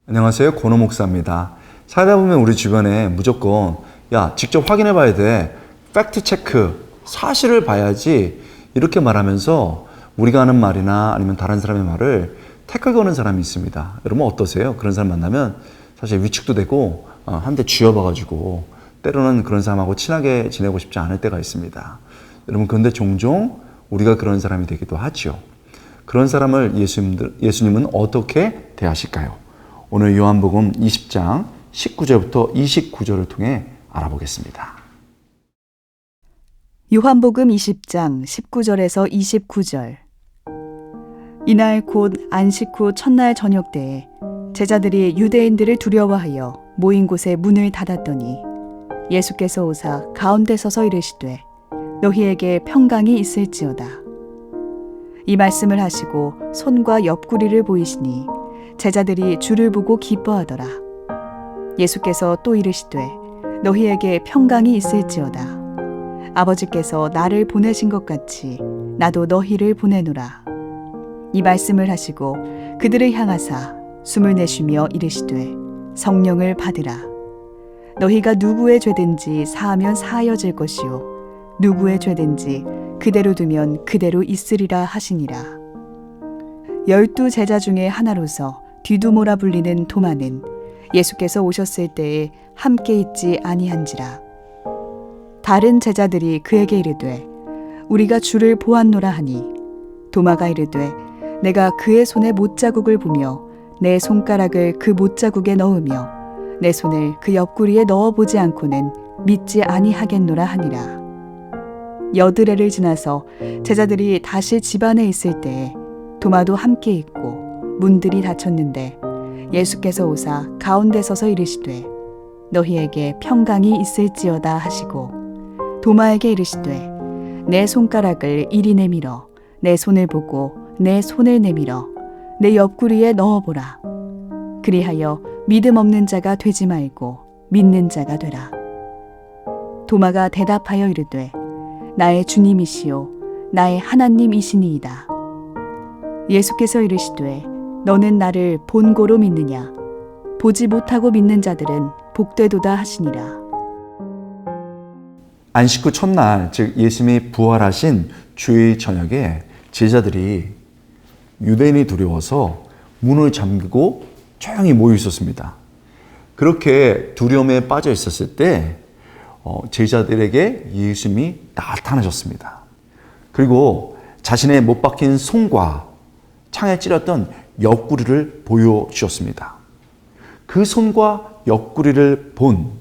안녕하세요. 권호 목사입니다. 살다 보면 우리 주변에 무조건 직접 확인해 봐야 돼. 팩트 체크, 사실을 봐야지 이렇게 말하면서 우리가 하는 말이나 아니면 다른 사람의 말을 태클 거는 사람이 있습니다. 여러분 어떠세요? 그런 사람 만나면 사실 위축도 되고 한 대 쥐어봐가지고 때로는 그런 사람하고 친하게 지내고 싶지 않을 때가 있습니다. 여러분 그런데 종종 우리가 그런 사람이 되기도 하죠. 그런 사람을 예수님은 어떻게 대하실까요? 오늘 요한복음 20장 19절부터 29절을 통해 알아보겠습니다. 요한복음 20장 19절에서 29절. 이날 곧 안식 후 첫날 저녁 때에 제자들이 유대인들을 두려워하여 모인 곳에 문을 닫았더니 예수께서 오사 가운데 서서 이르시되 너희에게 평강이 있을지어다. 이 말씀을 하시고 손과 옆구리를 보이시니 제자들이 주를 보고 기뻐하더라. 예수께서 또 이르시되 너희에게 평강이 있을지어다. 아버지께서 나를 보내신 것 같이 나도 너희를 보내노라. 이 말씀을 하시고 그들을 향하사 숨을 내쉬며 이르시되 성령을 받으라. 너희가 누구의 죄든지 사하면 사하여질 것이요 누구의 죄든지 그대로 두면 그대로 있으리라 하시니라. 12 제자 중에 하나로서 디두모라 불리는 도마는 예수께서 오셨을 때에 함께 있지 아니한지라. 다른 제자들이 그에게 이르되 우리가 주를 보았노라 하니 도마가 이르되 내가 그의 손에 못자국을 보며 내 손가락을 그 못자국에 넣으며 내 손을 그 옆구리에 넣어보지 않고는 믿지 아니하겠노라 하니라. 여드레를 지나서 제자들이 다시 집 안에 있을 때에 도마도 함께 있고 문들이 닫혔는데 예수께서 오사 가운데 서서 이르시되 너희에게 평강이 있을지어다 하시고 도마에게 이르시되 내 손가락을 이리 내밀어 내 손을 보고 내 손을 내밀어 내 옆구리에 넣어보라. 그리하여 믿음 없는 자가 되지 말고 믿는 자가 되라. 도마가 대답하여 이르되 나의 주님이시요 나의 하나님이시니이다. 예수께서 이르시되 너는 나를 본고로 믿느냐? 보지 못하고 믿는 자들은 복되도다 하시니라. 안식 후 첫날, 즉 예수님이 부활하신 주일 저녁에 제자들이 유대인이 두려워서 문을 잠그고 조용히 모여 있었습니다. 그렇게 두려움에 빠져 있었을 때 제자들에게 예수님이 나타나셨습니다. 그리고 자신의 못 박힌 손과 창에 찔렸던 옆구리를 보여주셨습니다. 그 손과 옆구리를 본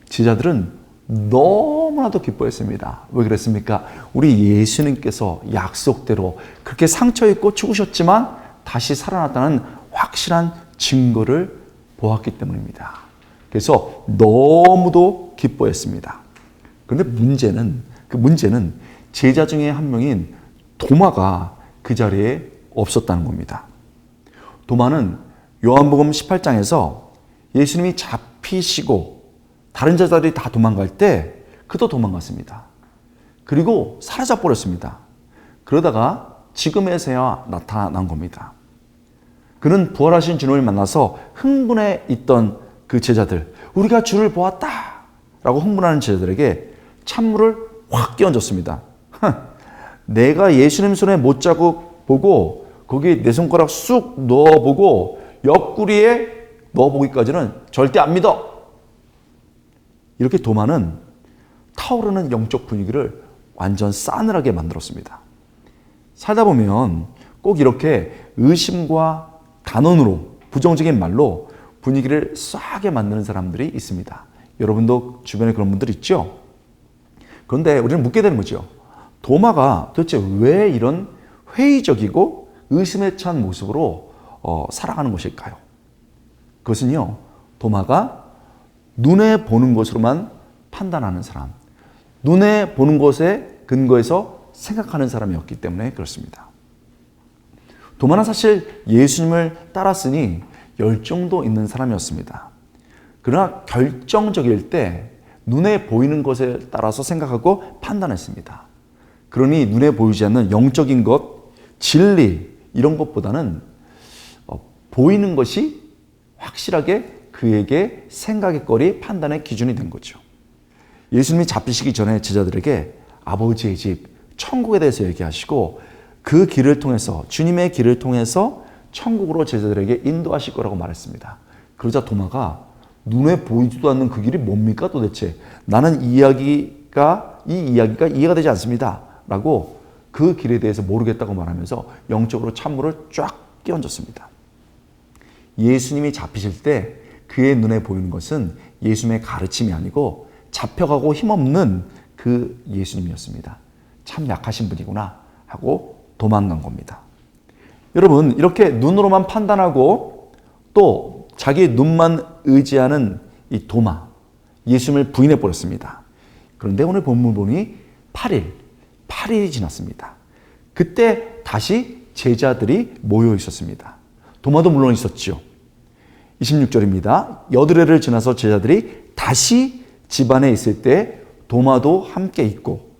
제자들은 너무나도 기뻐했습니다. 왜 그랬습니까? 우리 예수님께서 약속대로 그렇게 상처 입고 죽으셨지만 다시 살아났다는 확실한 증거를 보았기 때문입니다. 그래서 너무도 기뻐했습니다. 그런데 문제는 제자 중에 한 명인 도마가 그 자리에 없었다는 겁니다. 도마는 요한복음 18장에서 예수님이 잡히시고 다른 제자들이 다 도망갈 때 그도 도망갔습니다. 그리고 사라져버렸습니다. 그러다가 지금에서야 나타난 겁니다. 그는 부활하신 주님을 만나서 흥분해 있던 그 제자들, 우리가 주를 보았다 라고 흥분하는 제자들에게 찬물을 확 끼얹었습니다. 내가 예수님 손에 못자국 보고 거기에 내 손가락 쑥 넣어보고 옆구리에 넣어보기까지는 절대 안 믿어. 이렇게 도마는 타오르는 영적 분위기를 완전 싸늘하게 만들었습니다. 살다 보면 꼭 이렇게 의심과 단언으로 부정적인 말로 분위기를 싸하게 만드는 사람들이 있습니다. 여러분도 주변에 그런 분들 있죠? 그런데 우리는 묻게 되는 거죠. 도마가 도대체 왜 이런 회의적이고 의심에 찬 모습으로 살아가는 것일까요? 그것은요, 도마가 눈에 보는 것으로만 판단하는 사람, 눈에 보는 것에 근거해서 생각하는 사람이었기 때문에 그렇습니다. 도마는 사실 예수님을 따랐으니 열정도 있는 사람이었습니다. 그러나 결정적일 때 눈에 보이는 것에 따라서 생각하고 판단했습니다. 그러니 눈에 보이지 않는 영적인 것, 진리 이런 것보다는 보이는 것이 확실하게 그에게 생각의 거리, 판단의 기준이 된 거죠. 예수님이 잡히시기 전에 제자들에게 아버지의 집, 천국에 대해서 얘기하시고 그 길을 통해서, 주님의 길을 통해서 천국으로 제자들에게 인도하실 거라고 말했습니다. 그러자 도마가 눈에 보이지도 않는 그 길이 뭡니까 도대체? 나는 이 이야기가 이해가 되지 않습니다. 라고 그 길에 대해서 모르겠다고 말하면서 영적으로 찬물을 쫙 끼얹었습니다. 예수님이 잡히실 때 그의 눈에 보이는 것은 예수님의 가르침이 아니고 잡혀가고 힘없는 그 예수님이었습니다. 참 약하신 분이구나 하고 도망간 겁니다. 여러분, 이렇게 눈으로만 판단하고 또 자기 눈만 의지하는 이 도마, 예수님을 부인해 버렸습니다. 그런데 오늘 본문 보니 8일이 지났습니다. 그때 다시 제자들이 모여 있었습니다. 도마도 물론 있었죠. 26절입니다. 여드레를 지나서 제자들이 다시 집안에 있을 때 도마도 함께 있고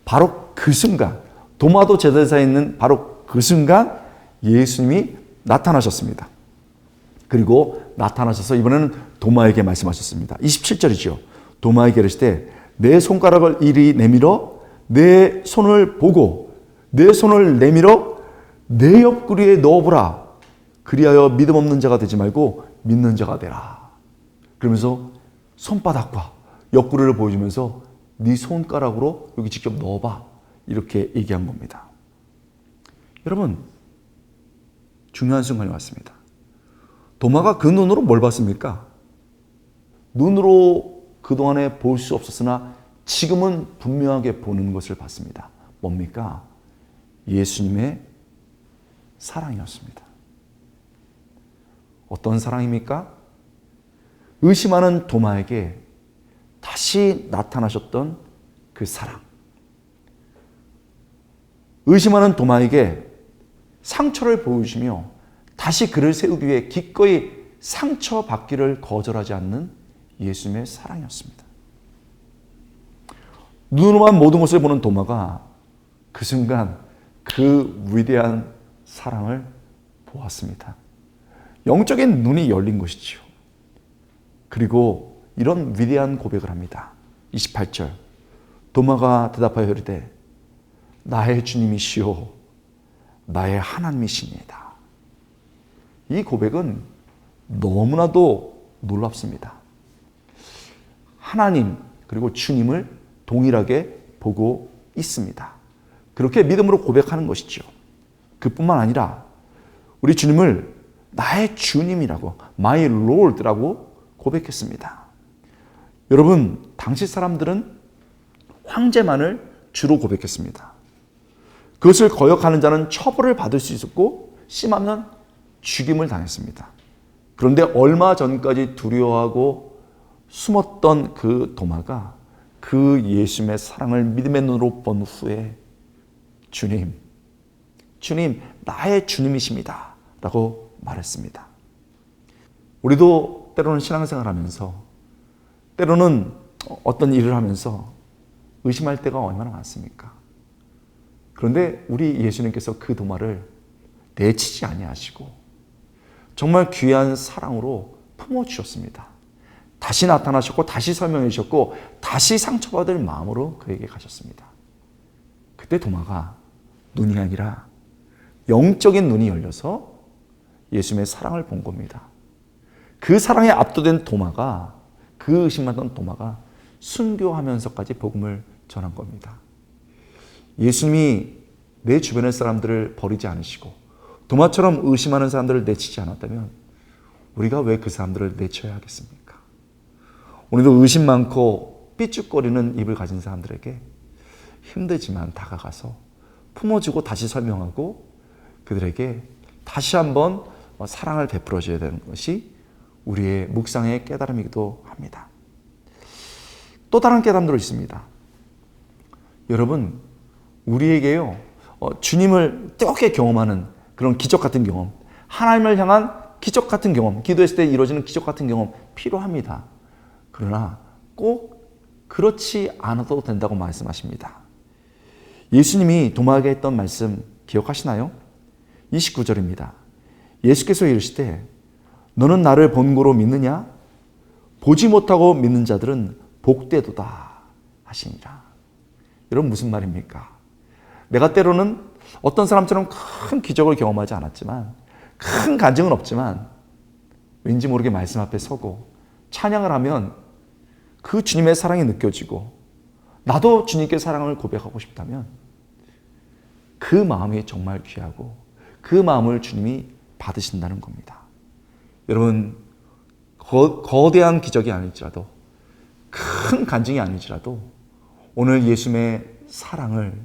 바로 그 순간, 도마도 제자에 있는 바로 그 순간 예수님이 나타나셨습니다. 그리고 나타나셔서 이번에는 도마에게 말씀하셨습니다. 27절이죠. 도마에게 이르시되 내 손가락을 이리 내밀어 내 손을 보고 내 손을 내밀어 내 옆구리에 넣어보라. 그리하여 믿음 없는 자가 되지 말고 믿는 자가 되라. 그러면서 손바닥과 옆구리를 보여주면서 네 손가락으로 여기 직접 넣어봐. 이렇게 얘기한 겁니다. 여러분, 중요한 순간이 왔습니다. 도마가 그 눈으로 뭘 봤습니까? 눈으로 그동안에 볼 수 없었으나 지금은 분명하게 보는 것을 봤습니다. 뭡니까? 예수님의 사랑이었습니다. 어떤 사랑입니까? 의심하는 도마에게 다시 나타나셨던 그 사랑. 의심하는 도마에게 상처를 보여주시며 다시 그를 세우기 위해 기꺼이 상처받기를 거절하지 않는 예수님의 사랑이었습니다. 눈으로만 모든 것을 보는 도마가 그 순간 그 위대한 사랑을 보았습니다. 영적인 눈이 열린 것이지요. 그리고 이런 위대한 고백을 합니다. 28절. 도마가 대답하여 이르되 나의 주님이시오 나의 하나님이시니이다. 이 고백은 너무나도 놀랍습니다. 하나님 그리고 주님을 동일하게 보고 있습니다. 그렇게 믿음으로 고백하는 것이죠. 그뿐만 아니라 우리 주님을 나의 주님이라고, my Lord라고 고백했습니다. 여러분, 당시 사람들은 황제만을 주로 고백했습니다. 그것을 거역하는 자는 처벌을 받을 수 있었고 심하면 죽임을 당했습니다. 그런데 얼마 전까지 두려워하고 숨었던 그 도마가 그 예수님의 사랑을 믿음의 눈으로 본 후에 주님 나의 주님이십니다 라고 말했습니다. 우리도 때로는 신앙생활하면서 때로는 어떤 일을 하면서 의심할 때가 얼마나 많습니까? 그런데 우리 예수님께서 그 도마를 내치지 아니하시고 정말 귀한 사랑으로 품어주셨습니다. 다시 나타나셨고 다시 설명해 주셨고 다시 상처받을 마음으로 그에게 가셨습니다. 그때 도마가 눈이 아니라 영적인 눈이 열려서 예수님의 사랑을 본 겁니다. 그 사랑에 압도된 도마가, 그 의심하던 도마가 순교하면서까지 복음을 전한 겁니다. 예수님이 내 주변의 사람들을 버리지 않으시고 도마처럼 의심하는 사람들을 내치지 않았다면 우리가 왜 그 사람들을 내쳐야 하겠습니까? 오늘도 의심 많고 삐죽거리는 입을 가진 사람들에게 힘들지만 다가가서 품어주고 다시 설명하고 그들에게 다시 한번 사랑을 베풀어줘야 되는 것이 우리의 묵상의 깨달음이기도 합니다. 또 다른 깨달음도 있습니다. 여러분, 우리에게요, 주님을 뜨겁게 경험하는 그런 기적 같은 경험, 하나님을 향한 기적 같은 경험, 기도했을 때 이루어지는 기적 같은 경험 필요합니다. 그러나 꼭 그렇지 않아도 된다고 말씀하십니다. 예수님이 도마에게 했던 말씀 기억하시나요? 29절입니다. 예수께서 이르시되 너는 나를 본고로 믿느냐? 보지 못하고 믿는 자들은 복되도다 하시니라. 여러분 무슨 말입니까? 내가 때로는 어떤 사람처럼 큰 기적을 경험하지 않았지만, 큰 간증은 없지만 왠지 모르게 말씀 앞에 서고 찬양을 하면 그 주님의 사랑이 느껴지고 나도 주님께 사랑을 고백하고 싶다면 그 마음이 정말 귀하고 그 마음을 주님이 받으신다는 겁니다. 여러분, 거대한 기적이 아닐지라도, 큰 간증이 아닐지라도 오늘 예수님의 사랑을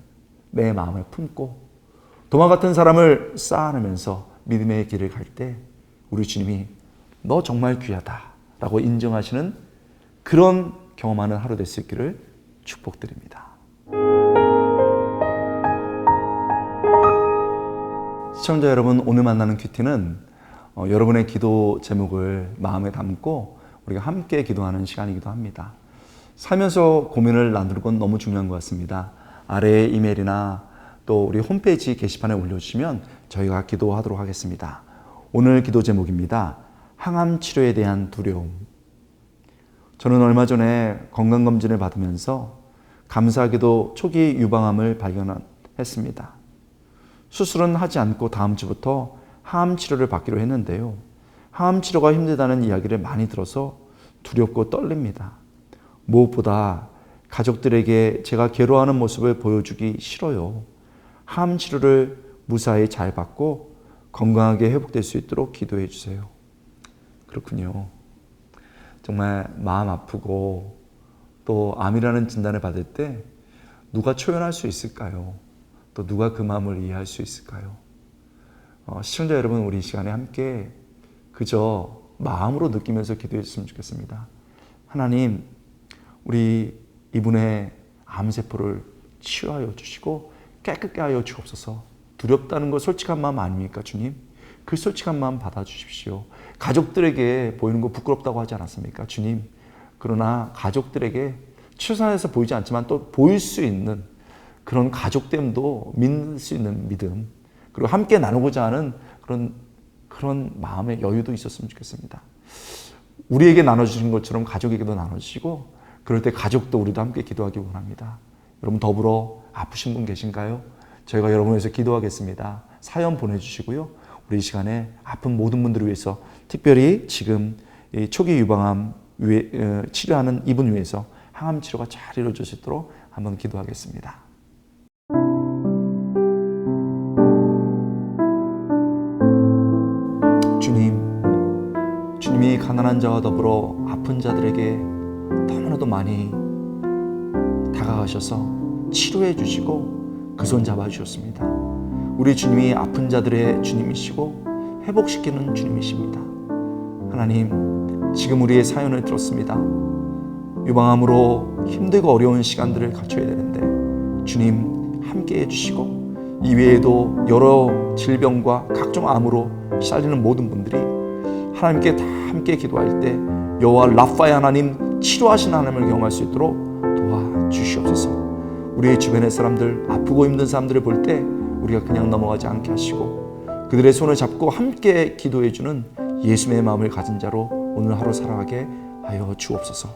내 마음에 품고 도마 같은 사람을 쌓아내면서 믿음의 길을 갈 때 우리 주님이 너 정말 귀하다 라고 인정하시는 그런 경험하는 하루 될 수 있기를 축복드립니다. 시청자 여러분, 오늘 만나는 큐티는 여러분의 기도 제목을 마음에 담고 우리가 함께 기도하는 시간이기도 합니다. 살면서 고민을 나누는 건 너무 중요한 것 같습니다. 아래에 이메일이나 또 우리 홈페이지 게시판에 올려주시면 저희가 기도하도록 하겠습니다. 오늘 기도 제목입니다. 항암 치료에 대한 두려움. 저는 얼마 전에 건강검진을 받으면서 감사하게도 초기 유방암을 발견했습니다. 수술은 하지 않고 다음 주부터 항암 치료를 받기로 했는데요. 항암 치료가 힘들다는 이야기를 많이 들어서 두렵고 떨립니다. 무엇보다 가족들에게 제가 괴로워하는 모습을 보여주기 싫어요. 항암 치료를 무사히 잘 받고 건강하게 회복될 수 있도록 기도해 주세요. 그렇군요. 정말 마음 아프고 또 암이라는 진단을 받을 때 누가 초연할 수 있을까요? 또 누가 그 마음을 이해할 수 있을까요? 시청자 여러분, 우리 이 시간에 함께 그저 마음으로 느끼면서 기도해 주셨으면 좋겠습니다. 하나님, 우리 이분의 암세포를 치유하여 주시고 깨끗게 하여 주옵소서. 두렵다는 거 솔직한 마음 아닙니까, 주님? 그 솔직한 마음 받아주십시오. 가족들에게 보이는 거 부끄럽다고 하지 않았습니까, 주님? 그러나 가족들에게 출산해서 보이지 않지만 또 보일 수 있는 그런 가족됨도 믿을 수 있는 믿음, 그리고 함께 나누고자 하는 그런 마음의 여유도 있었으면 좋겠습니다. 우리에게 나눠주신 것처럼 가족에게도 나눠주시고, 그럴 때 가족도 우리도 함께 기도하기 원합니다. 여러분, 더불어 아프신 분 계신가요? 저희가 여러분을 위해서 기도하겠습니다. 사연 보내주시고요. 우리 이 시간에 아픈 모든 분들을 위해서, 특별히 지금 이 초기 유방암 치료하는 이분 위해서 항암 치료가 잘 이루어질 수 있도록 한번 기도하겠습니다. 주님이 가난한 자와 더불어 아픈 자들에게 너무나도 많이 다가가셔서 치료해 주시고 그 손 잡아 주셨습니다. 우리 주님이 아픈 자들의 주님이시고 회복시키는 주님이십니다. 하나님, 지금 우리의 사연을 들었습니다. 유방암으로 힘들고 어려운 시간들을 갖춰야 되는데 주님 함께 해주시고, 이외에도 여러 질병과 각종 암으로 시달리는 모든 분들이 하나님께 다 함께 기도할 때 여호와 라파의 하나님, 치료하신 하나님을 경험할 수 있도록 도와주시옵소서. 우리의 주변의 사람들, 아프고 힘든 사람들을 볼 때 우리가 그냥 넘어가지 않게 하시고 그들의 손을 잡고 함께 기도해주는 예수님의 마음을 가진 자로 오늘 하루 살아가게 하여 주옵소서.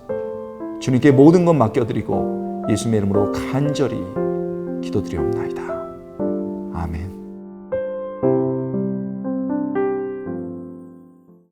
주님께 모든 것 맡겨드리고 예수님의 이름으로 간절히 기도드리옵나이다.